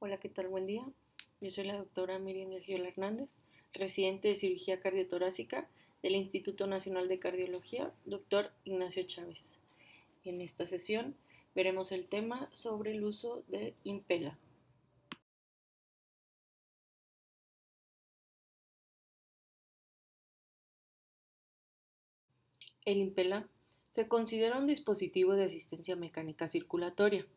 Hola, ¿qué tal? Buen día. Yo soy la doctora Miriam Gil Hernández, residente de cirugía cardiotorácica del Instituto Nacional de Cardiología, doctor Ignacio Chávez. En esta sesión veremos el tema sobre el uso de Impela. El Impela se considera un dispositivo de asistencia mecánica circulatoria.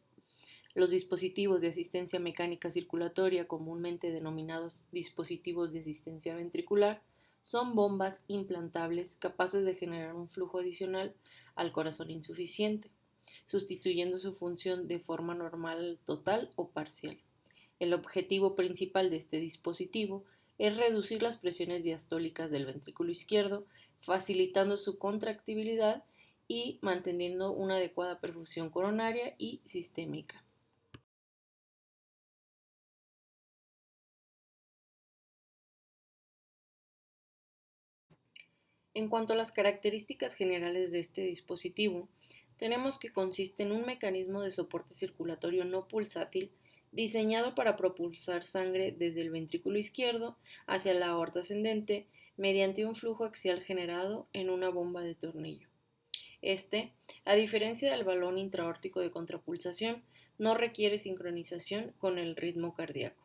Los dispositivos de asistencia mecánica circulatoria, comúnmente denominados dispositivos de asistencia ventricular, son bombas implantables capaces de generar un flujo adicional al corazón insuficiente, sustituyendo su función de forma normal total o parcial. El objetivo principal de este dispositivo es reducir las presiones diastólicas del ventrículo izquierdo, facilitando su contractibilidad y manteniendo una adecuada perfusión coronaria y sistémica. En cuanto a las características generales de este dispositivo, tenemos que consiste en un mecanismo de soporte circulatorio no pulsátil diseñado para propulsar sangre desde el ventrículo izquierdo hacia la aorta ascendente mediante un flujo axial generado en una bomba de tornillo. Este, a diferencia del balón intraórtico de contrapulsación, no requiere sincronización con el ritmo cardíaco.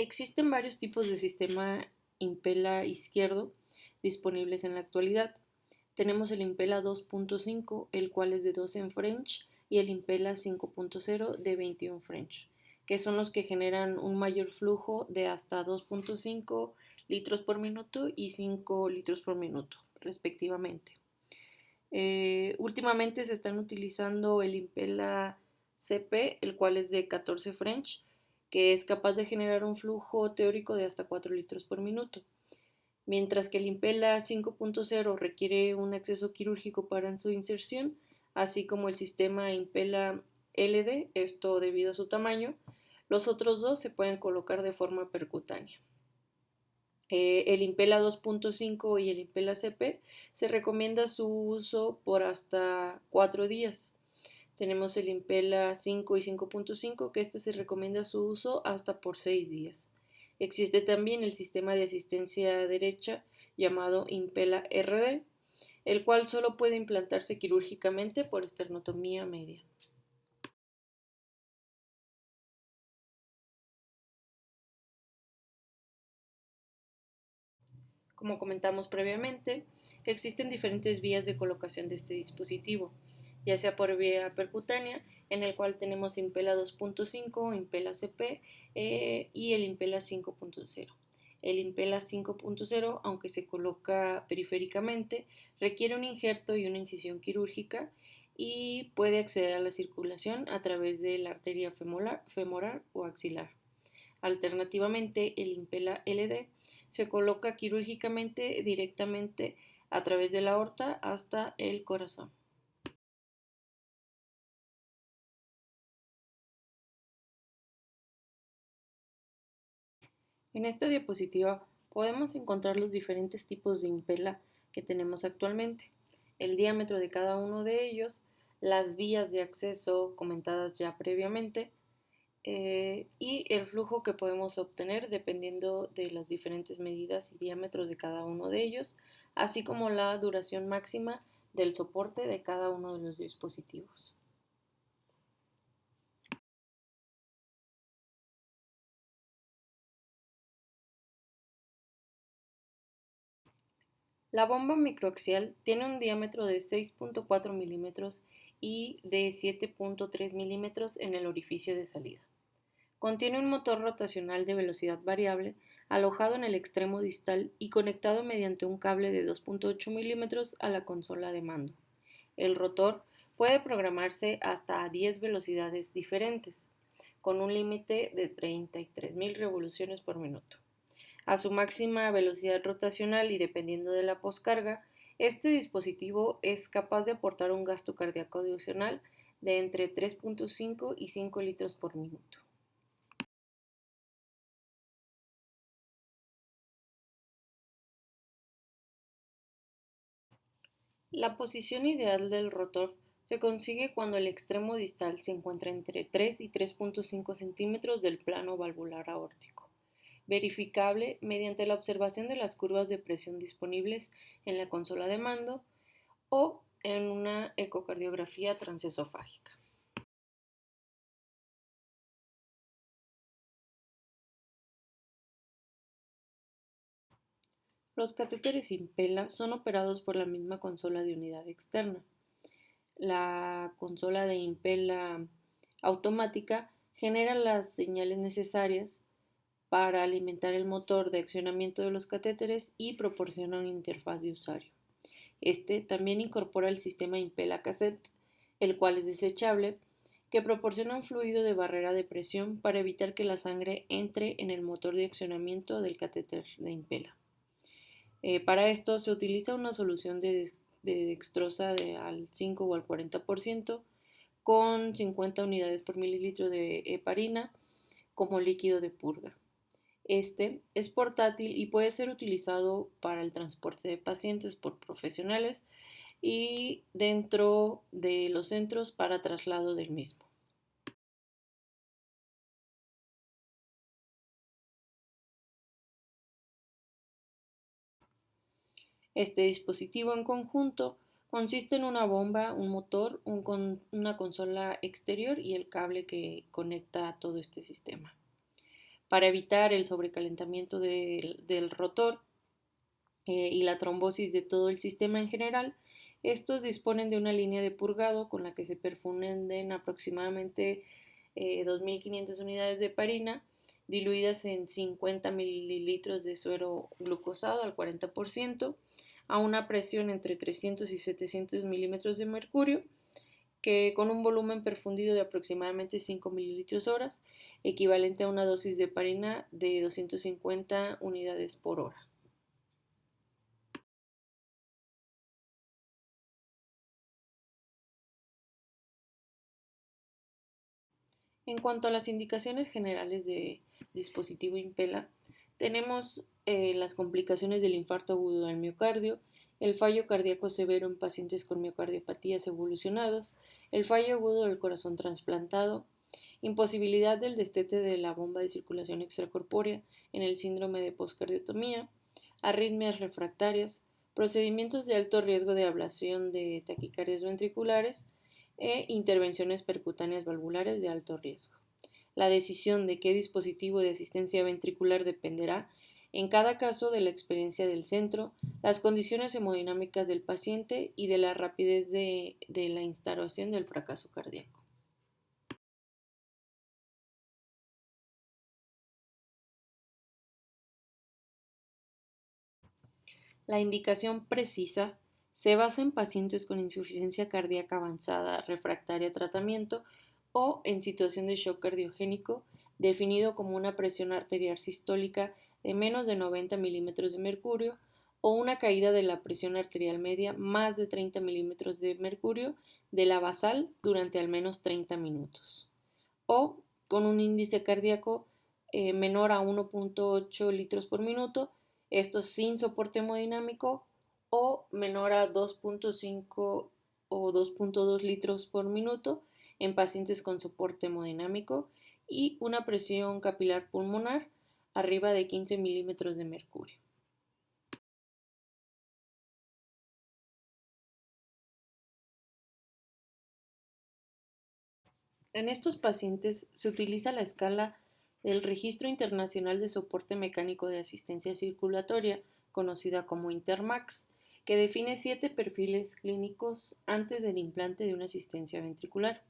Existen varios tipos de sistema Impela izquierdo disponibles en la actualidad. Tenemos el Impela 2.5, el cual es de 12 en French, y el Impela 5.0 de 21 French, que son los que generan un mayor flujo de hasta 2.5 litros por minuto y 5 litros por minuto, respectivamente. Últimamente se están utilizando el Impela CP, el cual es de 14 French, que es capaz de generar un flujo teórico de hasta 4 litros por minuto, mientras que el Impela 5.0 requiere un acceso quirúrgico para su inserción, así como el sistema Impela LD, esto debido a su tamaño. Los otros dos se pueden colocar de forma percutánea. El Impela 2.5 y el Impela CP se recomienda su uso por hasta 4 días. Tenemos el Impela 5 y 5.5, que este se recomienda su uso hasta por 6 días. Existe también el sistema de asistencia derecha llamado Impela RD, el cual solo puede implantarse quirúrgicamente por esternotomía media. Como comentamos previamente, existen diferentes vías de colocación de este dispositivo, ya sea por vía percutánea, en el cual tenemos Impela 2.5, Impela CP y el Impela 5.0. El Impela 5.0, aunque se coloca periféricamente, requiere un injerto y una incisión quirúrgica y puede acceder a la circulación a través de la arteria femoral o axilar. Alternativamente, el Impela LD se coloca quirúrgicamente directamente a través de la aorta hasta el corazón. En esta diapositiva podemos encontrar los diferentes tipos de Impela que tenemos actualmente, el diámetro de cada uno de ellos, las vías de acceso comentadas ya previamente, y el flujo que podemos obtener dependiendo de las diferentes medidas y diámetros de cada uno de ellos, así como la duración máxima del soporte de cada uno de los dispositivos. La bomba microaxial tiene un diámetro de 6.4 milímetros y de 7.3 milímetros en el orificio de salida. Contiene un motor rotacional de velocidad variable alojado en el extremo distal y conectado mediante un cable de 2.8 milímetros a la consola de mando. El rotor puede programarse hasta a 10 velocidades diferentes, con un límite de 33.000 revoluciones por minuto. A su máxima velocidad rotacional y dependiendo de la poscarga, este dispositivo es capaz de aportar un gasto cardíaco adicional de entre 3.5 y 5 litros por minuto. La posición ideal del rotor se consigue cuando el extremo distal se encuentra entre 3 y 3,5 centímetros del plano valvular aórtico, verificable mediante la observación de las curvas de presión disponibles en la consola de mando o en una ecocardiografía transesofágica. Los catéteres Impella son operados por la misma consola de unidad externa. La consola de Impella automática genera las señales necesarias para alimentar el motor de accionamiento de los catéteres y proporciona una interfaz de usuario. Este también incorpora el sistema Impella Cassette, el cual es desechable, que proporciona un fluido de barrera de presión para evitar que la sangre entre en el motor de accionamiento del catéter de Impella. Para esto se utiliza una solución de dextrosa al 5 o al 40% con 50 unidades por mililitro de heparina como líquido de purga. Este es portátil y puede ser utilizado para el transporte de pacientes por profesionales y dentro de los centros para traslado del mismo. Este dispositivo en conjunto consiste en una bomba, un motor, una consola exterior y el cable que conecta a todo este sistema. Para evitar el sobrecalentamiento del rotor y la trombosis de todo el sistema en general, estos disponen de una línea de purgado con la que se perfunden aproximadamente 2.500 unidades de heparina diluidas en 50 mililitros de suero glucosado al 40% a una presión entre 300 y 700 milímetros de mercurio, que con un volumen perfundido de aproximadamente 5 mililitros horas, equivalente a una dosis de heparina de 250 unidades por hora. En cuanto a las indicaciones generales de dispositivo Impella, tenemos las complicaciones del infarto agudo del miocardio, el fallo cardíaco severo en pacientes con miocardiopatías evolucionadas, el fallo agudo del corazón trasplantado, imposibilidad del destete de la bomba de circulación extracorpórea en el síndrome de poscardiotomía, arritmias refractarias, procedimientos de alto riesgo de ablación de taquicardias ventriculares, e intervenciones percutáneas valvulares de alto riesgo. La decisión de qué dispositivo de asistencia ventricular dependerá en cada caso de la experiencia del centro, las condiciones hemodinámicas del paciente y de la rapidez de la instauración del fracaso cardíaco. La indicación precisa se basa en pacientes con insuficiencia cardíaca avanzada refractaria a tratamiento o en situación de shock cardiogénico definido como una presión arterial sistólica de menos de 90 milímetros de mercurio o una caída de la presión arterial media más de 30 milímetros de mercurio de la basal durante al menos 30 minutos o con un índice cardíaco menor a 1,8 litros por minuto, esto sin soporte hemodinámico, o menor a 2,5 o 2,2 litros por minuto en pacientes con soporte hemodinámico y una presión capilar pulmonar arriba de 15 milímetros de mercurio. En estos pacientes se utiliza la escala del Registro Internacional de Soporte Mecánico de Asistencia Circulatoria, conocida como Intermax, que define 7 perfiles clínicos antes del implante de una asistencia ventricular.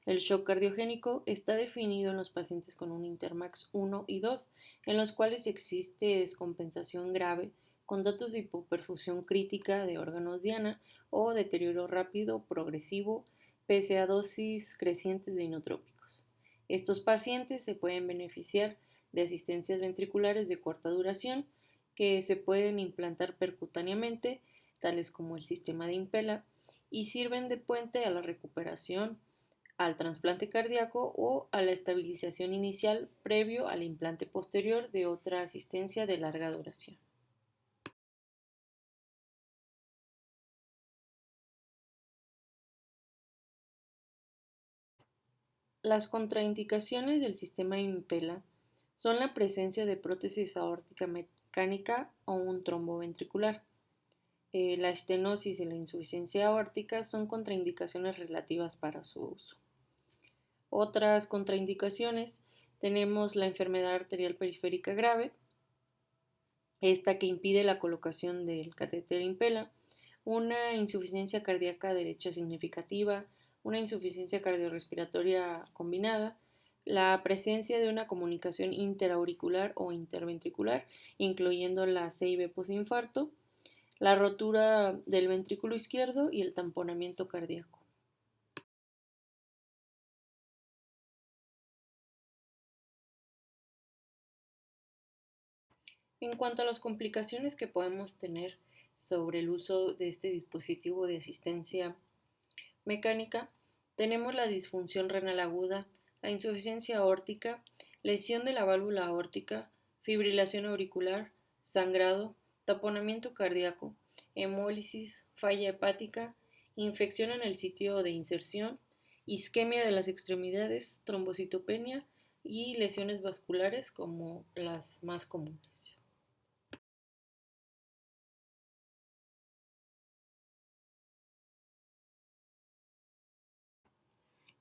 El shock cardiogénico está definido en los pacientes con un Intermax 1 y 2, en los cuales existe descompensación grave con datos de hipoperfusión crítica de órganos diana o deterioro rápido progresivo pese a dosis crecientes de inotrópicos. Estos pacientes se pueden beneficiar de asistencias ventriculares de corta duración que se pueden implantar percutáneamente, tales como el sistema de Impella, y sirven de puente a la recuperación, al trasplante cardíaco o a la estabilización inicial previo al implante posterior de otra asistencia de larga duración. Las contraindicaciones del sistema Impella son la presencia de prótesis aórtica mecánica o un trombo ventricular. La estenosis y la insuficiencia aórtica son contraindicaciones relativas para su uso. Otras contraindicaciones tenemos la enfermedad arterial periférica grave, esta que impide la colocación del catéter Impella, una insuficiencia cardíaca derecha significativa, una insuficiencia cardiorrespiratoria combinada, la presencia de una comunicación interauricular o interventricular, incluyendo la CIB posinfarto, la rotura del ventrículo izquierdo y el tamponamiento cardíaco. En cuanto a las complicaciones que podemos tener sobre el uso de este dispositivo de asistencia mecánica, tenemos la disfunción renal aguda, la insuficiencia aórtica, lesión de la válvula aórtica, fibrilación auricular, sangrado, taponamiento cardíaco, hemólisis, falla hepática, infección en el sitio de inserción, isquemia de las extremidades, trombocitopenia y lesiones vasculares como las más comunes.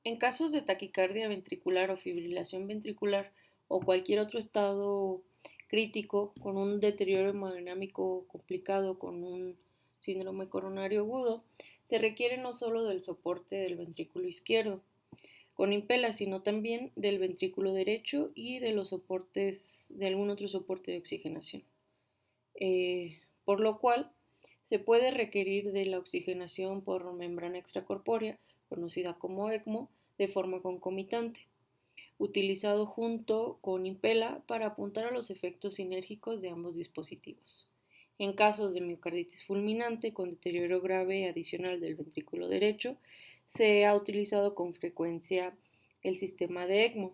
En casos de taquicardia ventricular o fibrilación ventricular o cualquier otro estado crítico con un deterioro hemodinámico complicado con un síndrome coronario agudo, se requiere no solo del soporte del ventrículo izquierdo con Impella, sino también del ventrículo derecho y de los soportes, de algún otro soporte de oxigenación. Por lo cual, se puede requerir de la oxigenación por membrana extracorpórea, conocida como ECMO, de forma concomitante, utilizado junto con Impella para apuntar a los efectos sinérgicos de ambos dispositivos. En casos de miocarditis fulminante con deterioro grave adicional del ventrículo derecho, se ha utilizado con frecuencia el sistema de ECMO.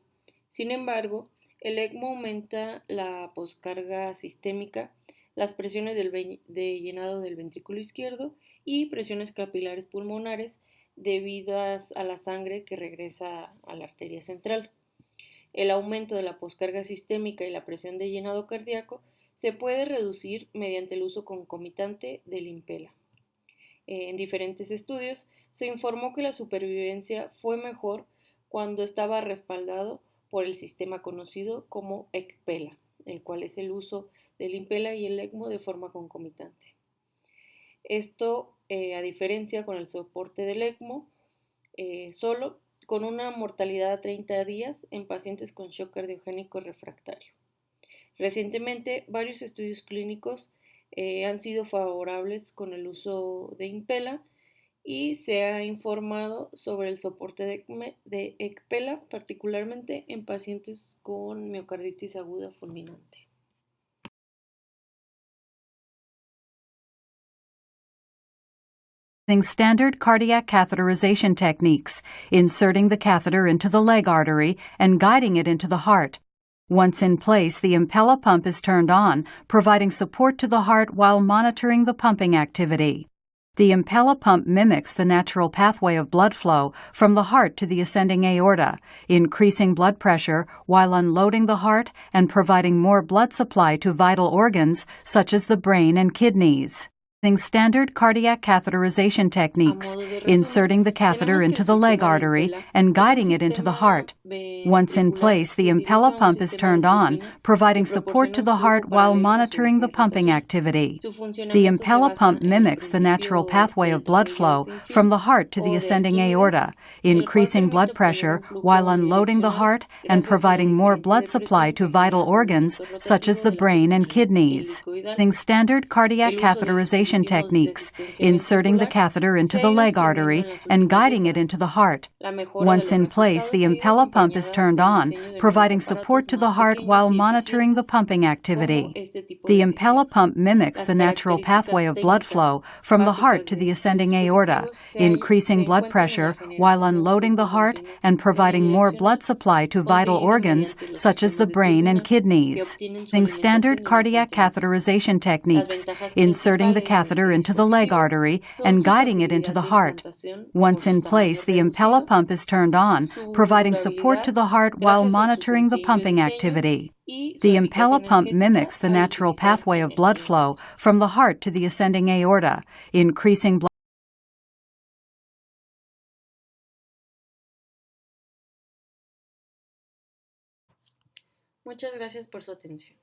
Sin embargo, el ECMO aumenta la poscarga sistémica, las presiones de llenado del ventrículo izquierdo y presiones capilares pulmonares debidas a la sangre que regresa a la arteria central. El aumento de la poscarga sistémica y la presión de llenado cardíaco se puede reducir mediante el uso concomitante del Impella. En diferentes estudios se informó que la supervivencia fue mejor cuando estaba respaldado por el sistema conocido como ECPella, el cual es el uso del Impella y el ECMO de forma concomitante. Esto, a diferencia con el soporte del ECMO, solo con una mortalidad a 30 días en pacientes con shock cardiogénico refractario. Recientemente, varios estudios clínicos han sido favorables con el uso de Impella y se ha informado sobre el soporte de ECPella, particularmente en pacientes con miocarditis aguda fulminante. Standard cardiac catheterization techniques, inserting the catheter into the leg artery and guiding it into the heart. Once in place, the Impella pump is turned on, providing support to the heart while monitoring the pumping activity. The Impella pump mimics the natural pathway of blood flow from the heart to the ascending aorta, increasing blood pressure while unloading the heart and providing more blood supply to vital organs such as the brain and kidneys. Standard cardiac catheterization techniques, inserting the catheter into the leg artery and guiding it into the heart. Once in place, the Impella pump is turned on, providing support to the heart while monitoring the pumping activity. The Impella pump mimics the natural pathway of blood flow from the heart to the ascending aorta, increasing blood pressure while unloading the heart and providing more blood supply to vital organs such as the brain and kidneys. Standard cardiac catheterization techniques, inserting the catheter into the leg artery and guiding it into the heart. Once in place, the Impella pump is turned on, providing support to the heart while monitoring the pumping activity. The Impella pump mimics the natural pathway of blood flow from the heart to the ascending aorta, increasing blood pressure while unloading the heart and providing more blood supply to vital organs such as the brain and kidneys. Standard cardiac catheterization techniques, inserting the catheter into the leg artery and guiding it into the heart. Once in place, the Impella pump is turned on, providing support to the heart while monitoring the pumping activity. The Impella pump mimics the natural pathway of blood flow from the heart to the ascending aorta, increasing blood. Muchas gracias por su atención.